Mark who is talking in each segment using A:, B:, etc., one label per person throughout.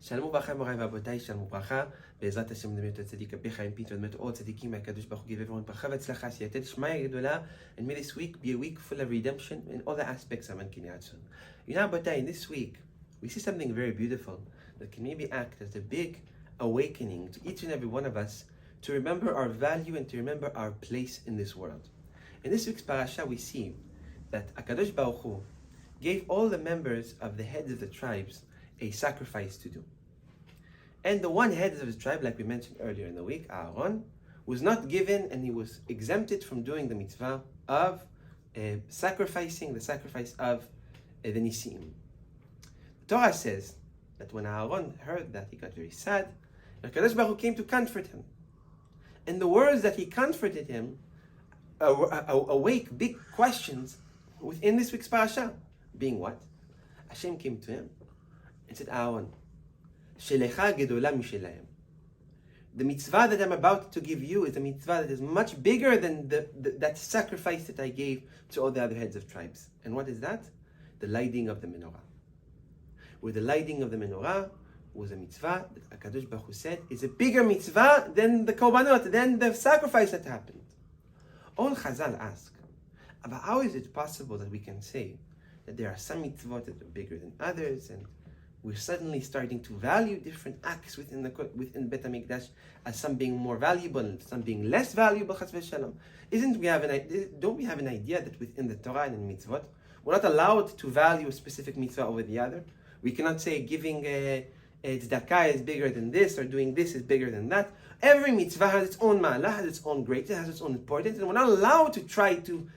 A: שלום וברכה מוריי ורבותיי, שלום וברכה, בעזרת השם נדמה את הצדיק רבי חיים פינטו, נדמה עוד צדיקים מהקדוש ברוך הוא, give everyone ברכה והצלחה, שייתן שמיה גדולה, and may this week be a week full of redemption in all the aspects of Mankinyatson. רבותיי, in this week, we see something very beautiful that can maybe act as a big awakening to each and every one of us to remember our value and to remember our place in this world. In this week's parasha, we see that HaKadosh Baruch Hu gave all the members of the heads of the tribes a sacrifice to do. And the one head of the tribe, like we mentioned earlier in the week, Aaron, was not given and he was exempted from doing the mitzvah of sacrificing the sacrifice of the Nisim. The Torah says that when Aaron heard that, he got very sad, and HaKadosh Baruch Hu came to comfort him. And the words that he comforted him awake big questions within this week's parasha. Being what? Hashem came to him and said, Aaron, Shelecha gedola mishelahem. The mitzvah that I'm about to give you is a mitzvah that is much bigger than that sacrifice that I gave to all the other heads of tribes. And what is that? The lighting of the menorah. Where the lighting of the menorah was a mitzvah that HaKadosh Baruch Hu said is a bigger mitzvah than the korbanot, than the sacrifice that happened. All Chazal ask, but how is it possible that we can say that there are some mitzvot that are bigger than others, and we're suddenly starting to value different acts within Bet HaMikdash as some being more valuable and some being less valuable, chas v'shalom? Don't we have an idea that within the Torah and in mitzvot, we're not allowed to value a specific mitzvah over the other? We cannot say giving a tzedakah is bigger than this, or doing this is bigger than that. Every mitzvah has its own ma'alah, has its own greatness, has its own importance, and we're not allowed to try to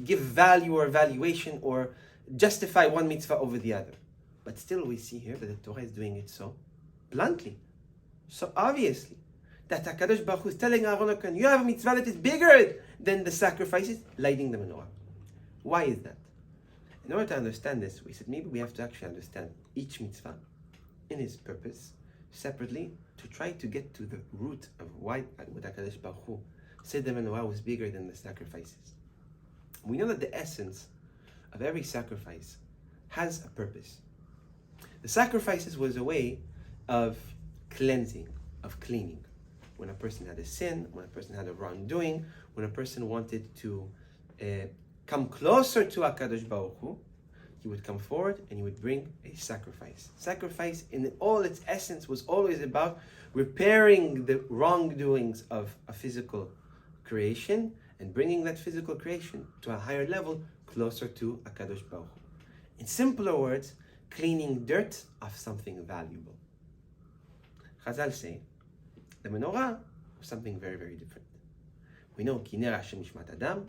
A: give value or valuation or justify one mitzvah over the other. But still we see here that the Torah is doing it so bluntly, so obviously, that HaKadosh Baruch Hu is telling Aaron, you have a mitzvah that is bigger than the sacrifices, lighting the menorah. Why is that? In order to understand this, we said maybe we have to actually understand each mitzvah in its purpose separately to try to get to the root of why HaKadosh Baruch Hu said the menorah was bigger than the sacrifices. We know that the essence of every sacrifice has a purpose. The sacrifices was a way of cleansing, of cleaning. When a person had a sin, when a person had a wrongdoing, when a person wanted to come closer to HaKadosh Baruch Hu, he would come forward and he would bring a sacrifice. Sacrifice in all its essence was always about repairing the wrongdoings of a physical creation and bringing that physical creation to a higher level, closer to HaKadosh Baruch Hu. In simpler words, cleaning dirt of something valuable. Chazal say, the menorah was something very, very different. We know, Kiner Hashem Nishmat Adam,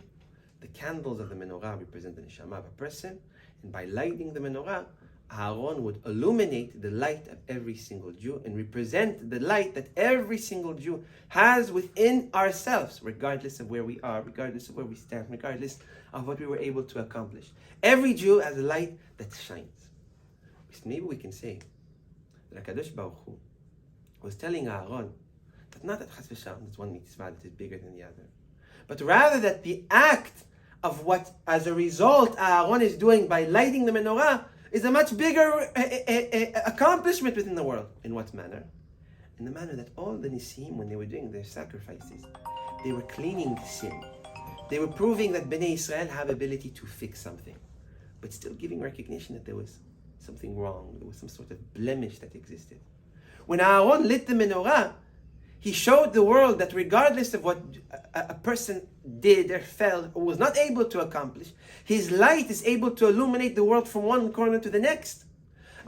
A: the candles of the menorah represent the neshama of a person, and by lighting the menorah, Aaron would illuminate the light of every single Jew and represent the light that every single Jew has within ourselves, regardless of where we are, regardless of where we stand, regardless of what we were able to accomplish. Every Jew has a light that shines. Maybe we can say that HaKadosh Baruch Hu was telling Aaron that not that chas v'shalom is one mitzvah that is bigger than the other, but rather that the act of what, as a result, Aaron is doing by lighting the menorah is a much bigger accomplishment within the world. In what manner? In the manner that all the Nisim, when they were doing their sacrifices, they were cleaning sin. They were proving that Bnei Israel have ability to fix something, but still giving recognition that there was something wrong, there was some sort of blemish that existed. When Aaron lit the menorah, he showed the world that regardless of what a person did or felt or was not able to accomplish, his light is able to illuminate the world from one corner to the next.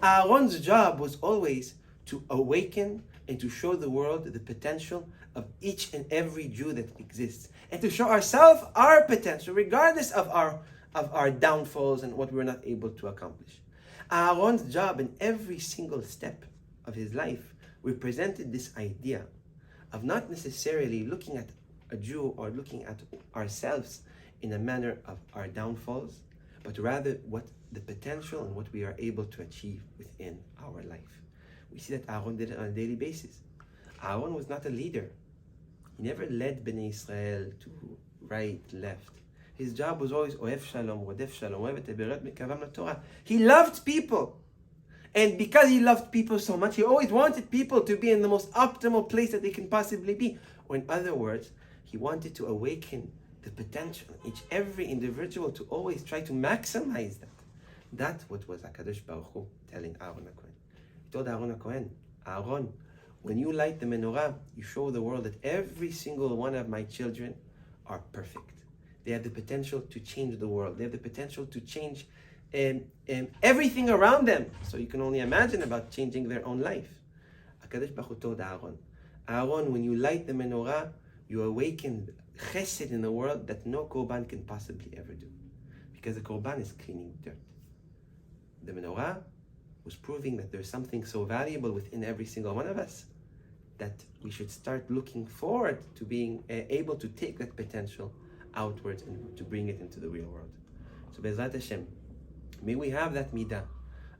A: Aaron's job was always to awaken and to show the world the potential of each and every Jew that exists, and to show ourselves our potential regardless of our downfalls and what we were not able to accomplish. Aaron's job in every single step of his life represented this idea of not necessarily looking at a Jew or looking at ourselves in a manner of our downfalls, but rather what the potential and what we are able to achieve within our life. We see that Aaron did it on a daily basis. Aaron was not a leader. He never led Bnei Israel to right, left. His job was always Ohev Shalom, Rodef Shalom, Ohev et Eberet Mekavam LaTorah. He loved people. And because he loved people so much, he always wanted people to be in the most optimal place that they can possibly be. Or in other words, he wanted to awaken the potential in every individual to always try to maximize that. That's what was HaKadosh Baruch Hu telling Aaron HaKohen. He told Aaron HaKohen, Aaron, when you light the menorah, you show the world that every single one of my children are perfect. They have the potential to change the world. They have the potential to change everything around them. So you can only imagine about changing their own life. HaKadosh Baruch Hu told Aaron, Aaron, when you light the menorah, you awaken chesed in the world that no korban can possibly ever do. Because the korban is cleaning dirt. The menorah was proving that there's something so valuable within every single one of us that we should start looking forward to being able to take that potential outwards and to bring it into the real world. So Be'ezrat Hashem, may we have that midah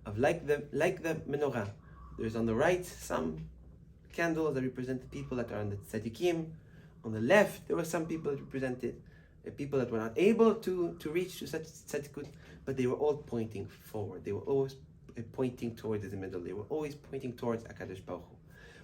A: of like the menorah. There's on the right some candles that represent the people that are on the tzaddikim. On the left, there were some people that represented people that were not able to reach to such tzaddikut, but they were all pointing forward. They were always pointing towards the middle. They were always pointing towards HaKadosh Baruch Hu.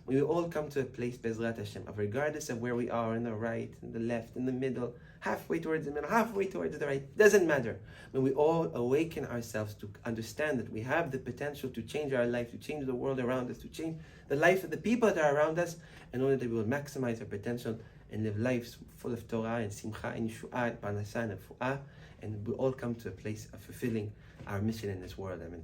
A: We will all come to a place, Be'ezrat Hashem, of regardless of where we are, in the right, in the left, in the middle, halfway towards the middle, halfway towards the right, doesn't matter. When we all awaken ourselves to understand that we have the potential to change our life, to change the world around us, to change the life of the people that are around us, in order that we will maximize our potential and live lives full of Torah and Simcha and Yeshu'ah and Parnasah and Fu'ah, and we all come to a place of fulfilling our mission in this world. Amen.